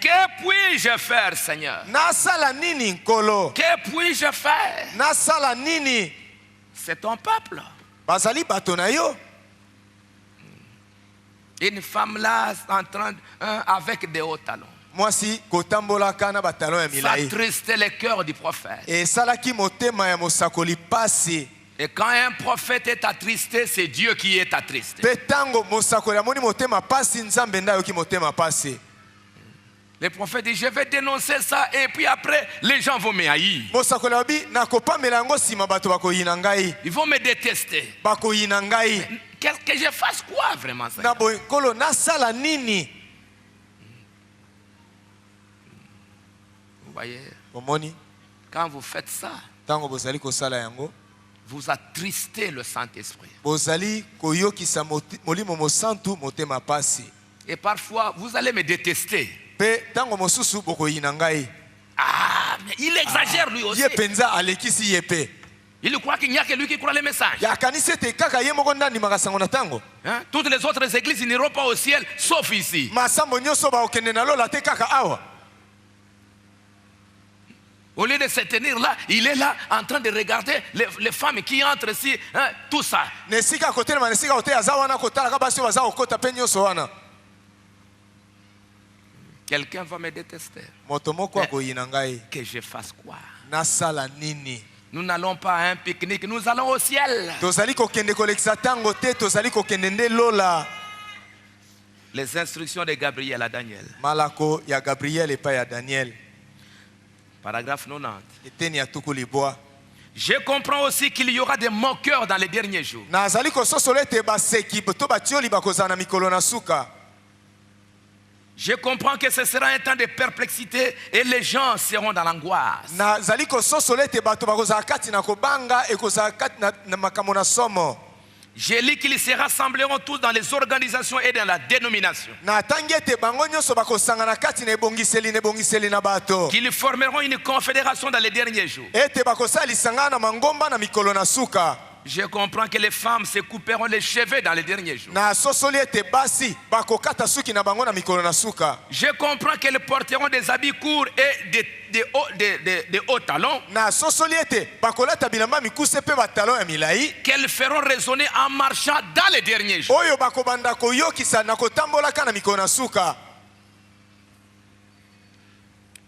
Que puis-je faire, Seigneur? Que puis-je faire? C'est ton peuple. Une femme là en train avec des hauts talons. Ça attristait le cœur du prophète. Et quand un prophète est attristé, c'est Dieu qui est attristé. Le prophète dit: je vais dénoncer ça et puis après les gens vont me haïr. Ils vont me détester. Que je fasse quoi vraiment, ça? Vous voyez? Quand vous faites ça, tango bozali kosala yango vous attristez le Saint-Esprit. bozali koyokisa molimo mosantu motema pasi. Et parfois, vous allez me détester. Pe tango mosusu bokoyina ngai. Ah, mais il exagère lui aussi. Ye penza alekisi yepe. Il croit qu'il n'y a que lui qui croit les messages. Ya kanisete kaka ye moko ndani makasango na tango. Hein? Toutes les autres églises n'iront pas au ciel, sauf ici. Masambo nyoso ba okende na lola te kaka awa. Au lieu de se tenir là, il est là en train de regarder les femmes qui entrent ici, hein, tout ça. Nesika kote na nesika kote azawana kotala ka basi baza okota pe nyoso wana. Quelqu'un va me détester. Moto moko akoyina ngai. Que je fasse quoi? Nasala nini? Nous n'allons pas à un pique-nique, nous allons au ciel. Tozali kokende kolekisa tango te, tozali kokende nde lola. Les instructions de Gabriel à Daniel. Malako ya Gabriel et pas ya Daniel. Paragraphe 90. Eteni ya tuku liboa. Je comprends aussi qu'il y aura des moqueurs dans les derniers jours. Nazali kososolo ete baseki to batioli bakozala na mikolo na suka. Je comprends que ce sera un temps de perplexité et les gens seront dans l'angoisse. Nazali kososolo ete bato bakozala kati na kobanga e kozala kati na makambo na somo. J'ai lu qu'ils se rassembleront tous dans les organisations et dans la dénomination. Na tangi ete bango nyonso bakosangana kati na ebongiseli na bato. Qu'ils formeront une confédération dans les derniers jours. Ete bakosalisanga na mangomba na mikolo na suka. Je comprends que les femmes se couperont les cheveux dans les derniers jours. Na sosoli ete basi bakokata suki na bango na mikolo na suka. Je comprends qu'elles porteront des habits courts et des hauts talons. Na sosoli ete bakolata bilamba mikuse pe batalon ya milai. Qu'elles feront résonner en marchant dans les derniers jours. Oyo bakobanda koyokisa na kotambolaka na mikolo na suka.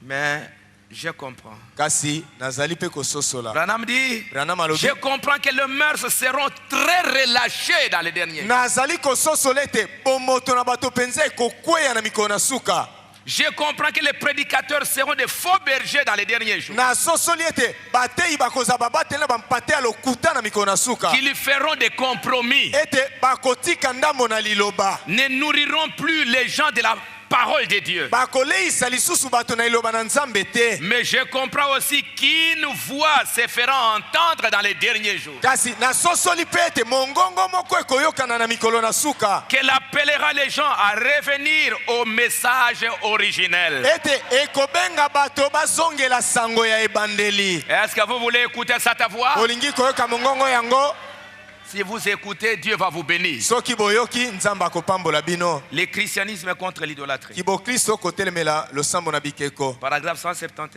Mais je comprends. Kasi nazali pe kososola. Branham dit, Branham alobi. je comprends que les mœurs seront très relâchées dans les derniers jours. Nazali kososola ete bomoto na bato penza ekokweya na mikolo na suka. Je comprends que les prédicateurs seront des faux bergers dans les derniers jours. Na sosoli ete batei bakoza babatela bampate alokuta na mikolo na suka. Qu'ils feront des compromis. Ete bakotika ndambo na liloba. Ne nourriront plus les gens de la parole de Dieu. Mais je comprends aussi qu'une voix se fera entendre dans les derniers jours. Qu'elle appellera les gens à revenir au message originel. Est-ce que vous voulez écouter cette voix? Si vous écoutez, Dieu va vous bénir. Le christianisme contre l'idolâtrie. Paragraphe 171.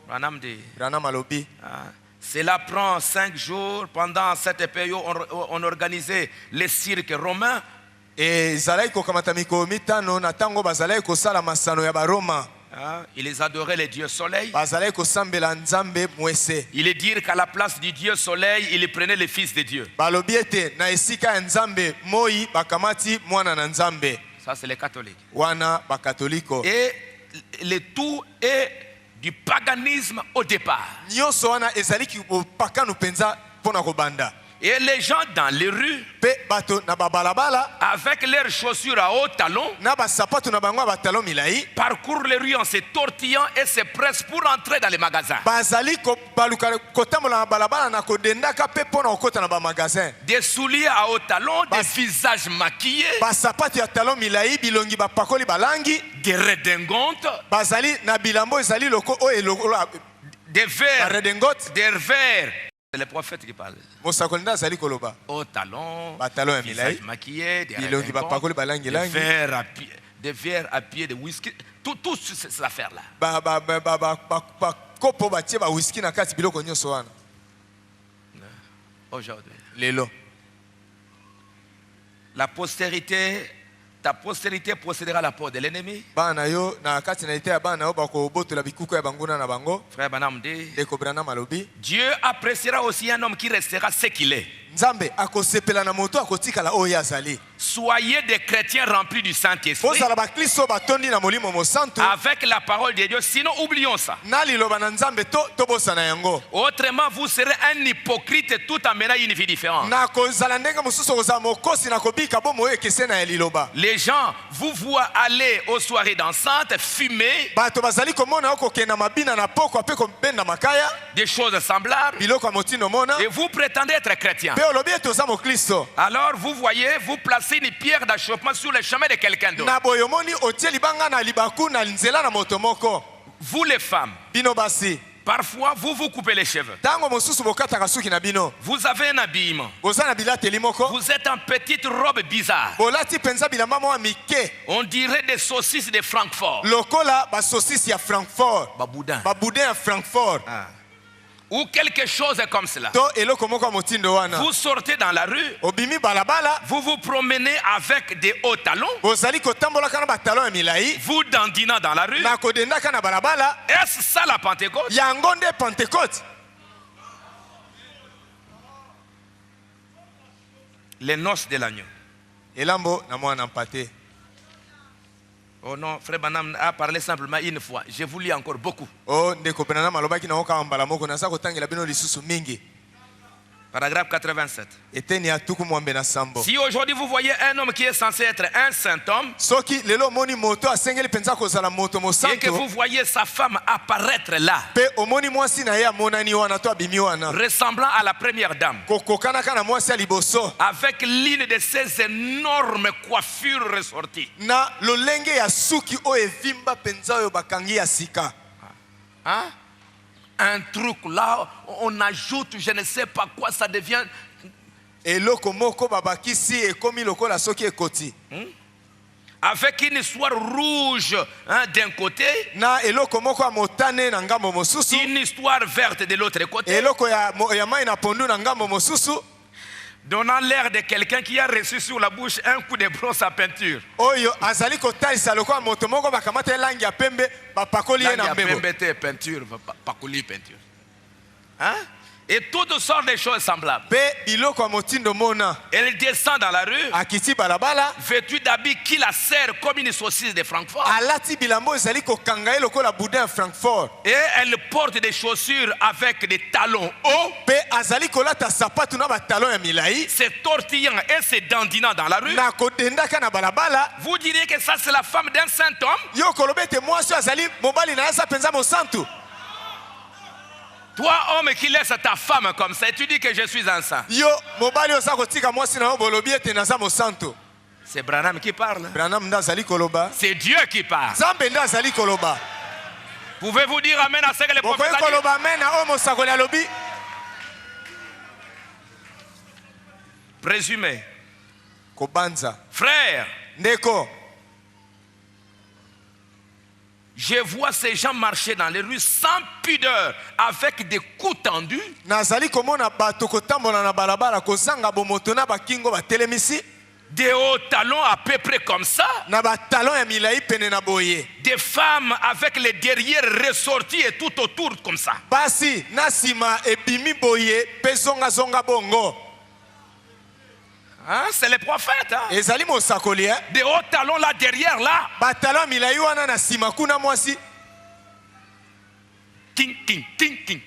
Branham dit, cela prend 5 jours. Pendant cette période, on organisait les cirques romains. Ils adoraient le Dieu soleil. Il est dire qu'à la place du Dieu soleil, il prenait le fils de Dieu. Ça c'est les catholiques. Et le tout est du paganisme au départ. Et les gens dans les rues, avec leurs chaussures à haut talons, parcourent les rues en se tortillant et se pressent pour entrer dans les magasins. Des souliers à haut talons, des visages maquillés, des redingotes, des verres. C'est le prophète qui parle. Au talon, visage maquillé, des verres à pied, de whisky, tout ces affaires-là. Aujourd'hui, la postérité, ta postérité possédera la peau de l'ennemi. Frère Branham dit, Dieu appréciera aussi un homme qui restera ce qu'il est. Nzambe akosepela na moto akotikala oyo azali. Soyez des chrétiens remplis du Saint-Esprit. Bozala ba Kristo batondi na molimo mosantu. Avec la parole de Dieu, sinon oublions ça. Na liloba na Nzambe to bosana yango. Autrement, vous serez un hypocrite tout en menant une vie différente. Na kozala ndenga mosusu kozala mokosi na kobika bomo ekese na liloba. Les gens vous voient aller aux soirées dansantes, fumer, bato bazali komona okokenda mabina na poko ape kobenda makaya, des choses semblables, biloko motindo mona, et vous prétendez être chrétien. pe olobi toza mo Kristo. Alors vous voyez, vous placez une pierre d'achoppement sur le chemin de quelqu'un d'autre. Na boyomoni otie libanga na libaku na nzela na moto moko. Vous les femmes, bino basi, parfois vous coupez les cheveux. tango mosusu bokataka suki na bino. Vous avez un habillement. Boza na bilateli moko. Vous êtes en petite robe bizarre. Bolati penza bilamba mo mike. On dirait des saucisses de Francfort. Lokola ba saucisse ya Francfort. Baboudin. Ba boudin ya Francfort. Ah. Ou quelque chose comme cela. To eloko moko motindo wana. Vous sortez dans la rue. Obimi balabala. Vous vous promenez avec des hauts talons. Bozali kotambola kana ba talon ya milai. Vous dandinant dans la rue. Na kodenda kana balabala. Est-ce ça la Pentecôte? Yango nde Pentecôte. Les noces de l'agneau. Elambo na mwana mpate. Oh non, Frère Branham a parlé simplement une fois. Je vous lis encore beaucoup. Oh, ndeko penana malobaki na oka mbala moko na sa kotangela bino lisusu mingi. Paragraphe 87. Eteni atuku mwambe na sambo. Si aujourd'hui vous voyez un homme qui est censé être un saint homme, soki lelo moni moto asengeli penza kozala moto mosanto, et que vous voyez sa femme apparaître là, pe omoni mwasi na ye amonani wana to abimi wana, ressemblant à la première dame, kokokana kana mwasi ya liboso, avec l'une de ces énormes coiffures ressorties. Na lolenge ya suki o evimba penza oyo bakangi ya sika. Hein? Un truc là, on ajoute, je ne sais pas quoi, ça devient. Eloko moko babakisi ekomi lokola soki ekoti. Avec une histoire rouge d'un côté, na eloko moko ya motane na ngambo mosusu, une histoire verte de l'autre côté, eloko ya mai na pondu na ngambo mosusu, donnant l'air de quelqu'un qui a reçu sur la bouche un coup de brosse à peinture. Oyo azali kotalisa lokola moto moko bakamata langi ya pembe bapakoli ye na mbebo. Pembe peinture, pakoli peinture. Hein? Et toutes sortes de choses semblables. Elle descend dans la rue, vêtue d'habits qui la serrent comme une saucisse de Francfort. Et elle porte des chaussures avec des talons hauts, se tortillant et se dandinant dans la rue. Vous diriez que ça c'est la femme d'un saint homme? Toi, homme qui laisse ta femme comme ça, et tu dis que je suis un saint. C'est Branham qui parle. C'est Dieu qui parle. Pouvez-vous dire amen à ce que les prophètes ont dit? Présumé. Frère, je vois ces gens marcher dans les rues sans pudeur, avec des coups tendus. Des hauts talons à peu près comme ça. Des femmes avec les derrières ressortis et tout autour comme ça. Hein, c'est les prophètes. Hein? Des hauts talons là derrière là. Ting, ting, ting, ting, ting.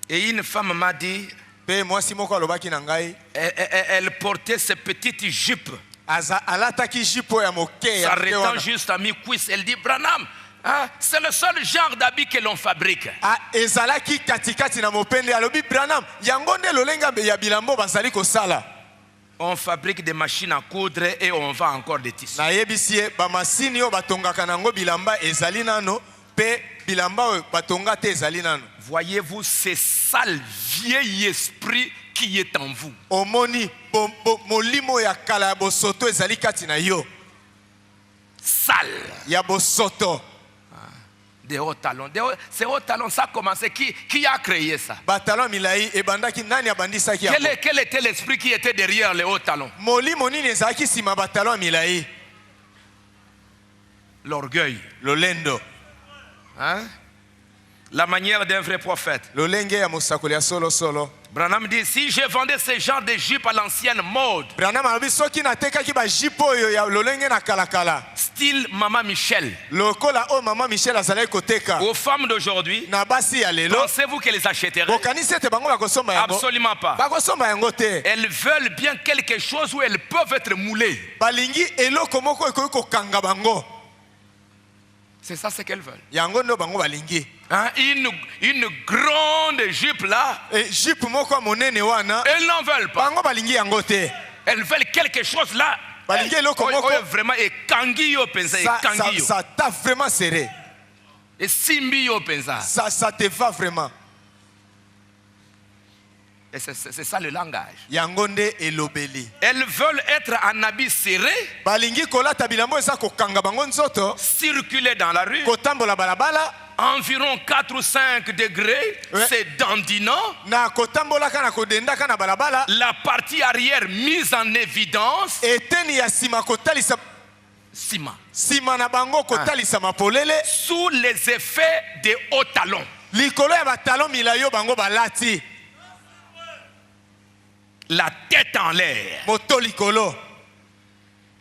Et une femme m'a dit, elle portait ses petites jupes, s'arrêtant juste à mi-cuisse. Elle dit, Branham, hein, c'est le seul genre d'habit que l'on fabrique. On fabrique des machines à coudre et on vend encore des tissus. Voyez-vous, c'est ça le vieil esprit qui est en vous. Sale. Des hauts talons. Ces hauts talons, ça a commencé. Qui a créé ça? Quel était l'esprit qui était derrière les hauts talons? L'orgueil. Lolendo. Hein? La manière d'un vrai prophète. Lolenge ya musakoli ya solo solo. Branham dit, si je vendais ce genre de jupe à l'ancienne mode, Branham alobi soki natekaki ba jipe oyo ya lolenge na kalakala. style Maman Michel, Lokola o mama Michel azalaki koteka. aux femmes d'aujourd'hui, Na basi ya lelo. pensez-vous qu'elles les achèteraient? Bokanisi ete bango bakosomba yango. Absolument pas. Bakosomba yango te. Elles veulent bien quelque chose où elles peuvent être moulées. Balingi eloko moko ekoki kokanga bango. C'est ça ce qu'elles veulent. Yango ndo bango balingi. Hein? Une grande jupe là, Jipe moko ya monene wana. elles n'en veulent pas. Bango balingi yango te. Elles veulent quelque chose là. Balingi eloko moko. Vraiment, et kangi yo pensa, et kangi yo. Ça t'a vraiment serré. Et simbi yo pensa. Ça te va vraiment. Et c'est ça le langage. Yango nde elobeli. Elles veulent être en habit serré, Balingi kolata bilambo eza kokanga bango nzoto. circuler dans la rue, Kotambola balabala. environ 4 ou 5 degrés, Ouais. c'est dandinant. Na kotambola kana kodendaka na balabala. La partie arrière mise en évidence, Eteni ya sima kotalisa ciment, sima na bango kotalisa mapolele. sous les effets des hauts talons. Likolo ya batalon milayo bango balati. La tête en l'air. Moto likolo.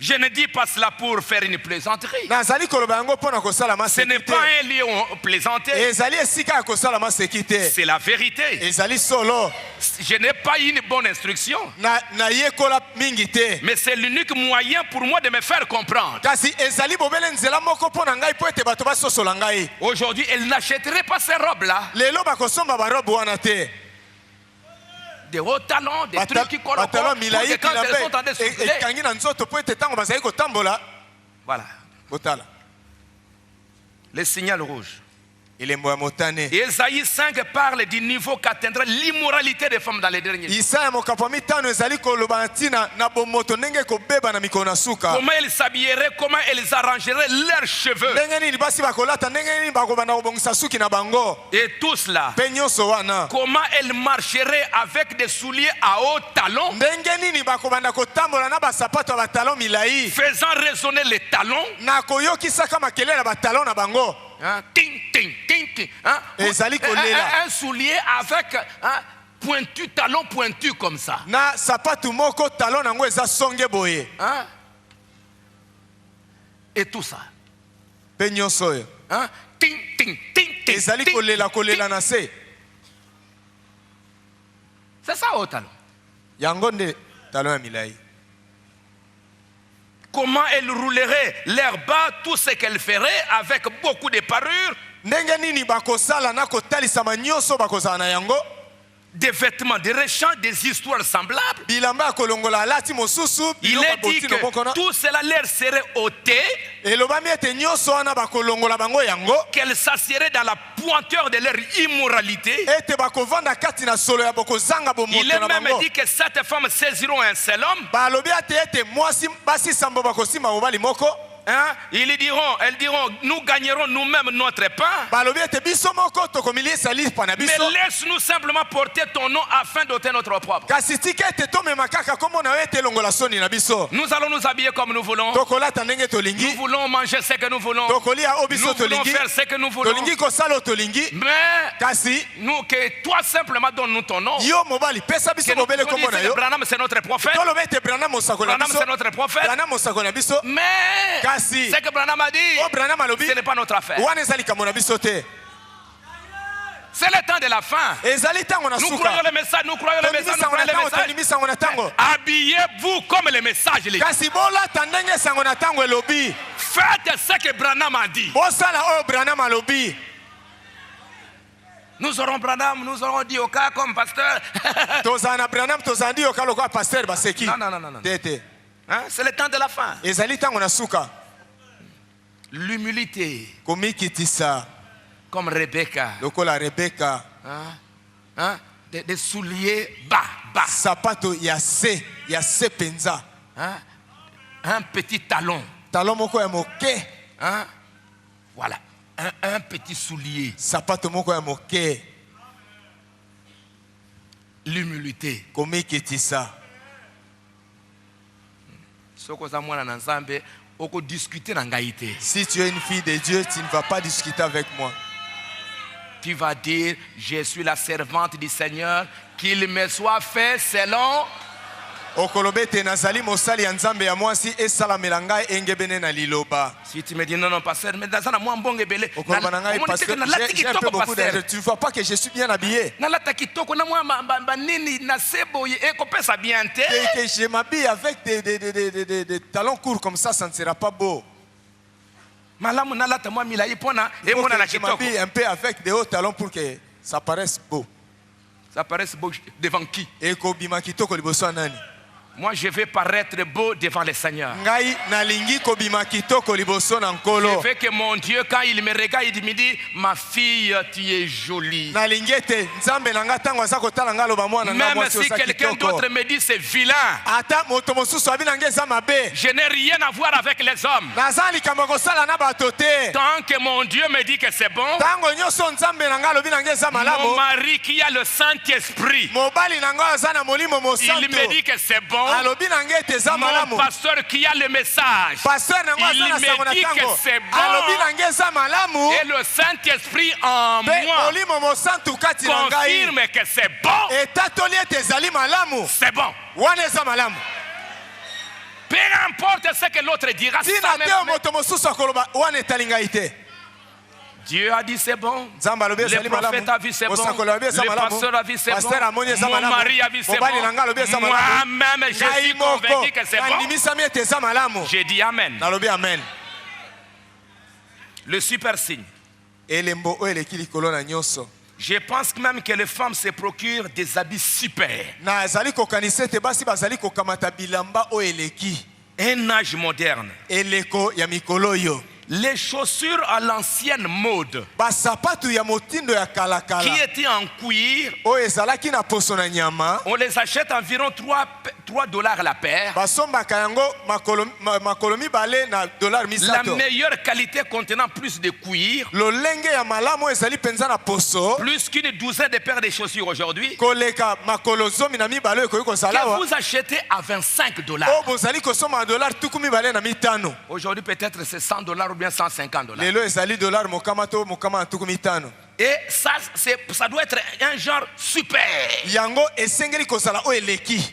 Je ne dis pas cela pour faire une plaisanterie. Nazali koloba yango pona kosala Ce n'est masekite. pas un lieu où plaisanter, Ezali esika ya kosala masekite. c'est la vérité. Ezali solo. Je n'ai pas une bonne instruction, Na yekola mingi te. mais c'est l'unique moyen pour moi de me faire comprendre. Kasi ezali bobele nzela moko pona ngai po ete bato basosola ngai. Aujourd'hui, elle n'achèterait pas ces robes-là. Lelo bakosomba barobe wana te. Des hauts talons, des trucs qui collent au corps, Batalon pour milayi que quand elles sont en train de souffler. ekangi na nzoto po ete ntango bazali kotambola. Voilà, Botala. le signal rouge. Elembo ya motane. Ésaïe 5 parle du niveau qu'atteindra l'immoralité des femmes dans les derniers jours. Isaya mokapo mitano ezali koloba ntina na bomoto ndenge kobeba na mikolo na suka. Comment elles s'habilleraient, comment elles arrangeraient leurs cheveux. Ndenge nini basi bakolata, ndenge nini bakobanda kobongisa suki na bango. Et tout cela. Mpe nyonso wana. Comment elles marcheraient avec des souliers à hauts talons, Ndenge nini bakobanda kotambola na basapato ya batalon milayi. faisant résonner les talons. Na koyokisaka makelele ya batalon na bango. Hein? Ting, ting, ting, ting. Hein? Ezali kolela. Un soulier avec pointu, talon pointu comme ça. Na sapatu moko talon nango eza songe boye. Hein? Et tout ça. Mpe nyonso oyo. Hein? Ting, ting, ting, ting. Ezali ting, kolela ting. na se. C'est ça au talon. Yango nde talon ya milayi. Comment elles rouleraient l'air bas, tout ce qu'elles feraient avec beaucoup de parures, Ndenge nini bakosala na kotalisama nyonso bakozala na yango. des vêtements, des réchanges, des histoires semblables. Bilamba ya kolongola alati mosusu. Il biloko est dit botino moko na. que tout cela leur serait ôté, Elobami ete nyonso wana bakolongola bango yango. qu'elles s'assieraient dans la pointeur de leur immoralité. Ete bakovanda kati na solo ya bokozanga bomoto Il est na même bango. dit que cette femme saisiront un seul homme. Balobi ate ete mwasi basi sambo bakosimba mobali moko. Hein? Elles diront, nous gagnerons nous-mêmes notre pain. Balobi ete biso moko tokomili esali pa na Mais biso. laisse-nous simplement porter ton nom afin d'ôter notre propre. Kasi tika ete tomema kaka kombo na yo ete elongola soni na biso. Nous allons nous habiller comme nous voulons. Tokolata ndenge Nous tolingi. voulons manger ce que nous voulons. Tokolia o Nous biso voulons tolingi. faire ce que nous voulons. Tolingi kosala o tolingi. Mais Kasi nous, que toi simplement donne-nous ton nom. yo mobali pesa biso Que nous mobele kombo na disions yo. que Branham c'est notre prophète. Toloba ete Branham mosako na Branham biso. c'est notre prophète. Branham mosako na biso. Mais Kasi ce que Branham a dit, o Branham alobi. ce n'est pas notre affaire. Wana ezali kambo na biso te. C'est le temps de la fin. Ezali tango na Nous suka. croyons le message, nous croyons le message, nous Tondimisango croyons na le tango, message. tondimisango na tango. Habillez-vous comme le message les gars. Kasi bolata ndenge sango na tango elobi. Faites ce que Branham a dit. Bosala oyo Branham alobi. Nous aurons Branham, nous aurons dit au cas comme pasteur. Tozala na Branham tozala ndi yoka lokola pasteur baseki. Non. Tete. Hein? C'est le temps de la fin. Ezali tango na suka. L'humilité, Komikitisa comme Rebecca. lokola Rebecca. Hein? Des souliers bas. Sapato ya se penza. Hein? Un petit talon. Talon moko ya moke. Hein? Voilà. Un petit soulier. Sapato moko ya moke. L'humilité. Komikitisa. Si tu es une fille de Dieu, tu ne vas pas discuter avec moi. Tu vas dire, je suis la servante du Seigneur, qu'il me soit fait selon. Si tu me dis non, pasteur, mais dans un mois, bon, tu ne vois pas que je suis bien habillé. Que je m'habille avec des talons courts comme ça ne sera pas beau. Je m'habille un peu avec des hauts talons pour que ça paraisse beau. Ça paraisse beau devant qui? Moi, je vais paraître beau devant le Seigneur. Je veux que mon Dieu, quand il me regarde, il me dit, ma fille, tu es jolie. Même si quelqu'un d'autre me dit c'est vilain, je n'ai rien à voir avec les hommes. Tant que mon Dieu me dit que c'est bon, mon mari qui a le Saint-Esprit, il me dit que c'est bon. Mon pasteur qui a le message, il me dit que c'est bon. Et le Saint-Esprit en moi confirme que c'est bon. C'est bon. Peu importe ce que l'autre dira, Dieu a dit c'est bon. Le prophète a vu c'est bon. Le pasteur a vu c'est bon. Mon mari a vu c'est bon. Moi-même, je suis convaincu que c'est bon. J'ai dit Amen. Le super signe. Je pense même que les femmes se procurent des habits super. Un âge moderne. Les chaussures à l'ancienne mode qui étaient en cuir, on les achète environ $3 la paire. La meilleure qualité contenant plus de cuir, plus qu'une douzaine de paires de chaussures aujourd'hui, que vous achetez à $25. Aujourd'hui peut-être c'est $100 ou bien $150. Et ça doit être un genre super.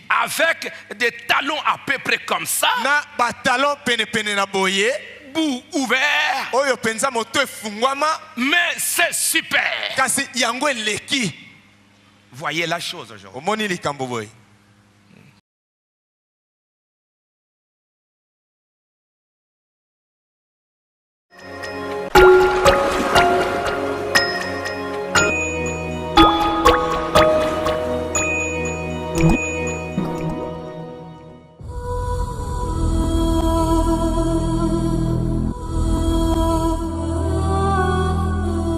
Avec des talons à peu près comme ça. Bout ouvert. Mais c'est super. Voyez la chose aujourd'hui.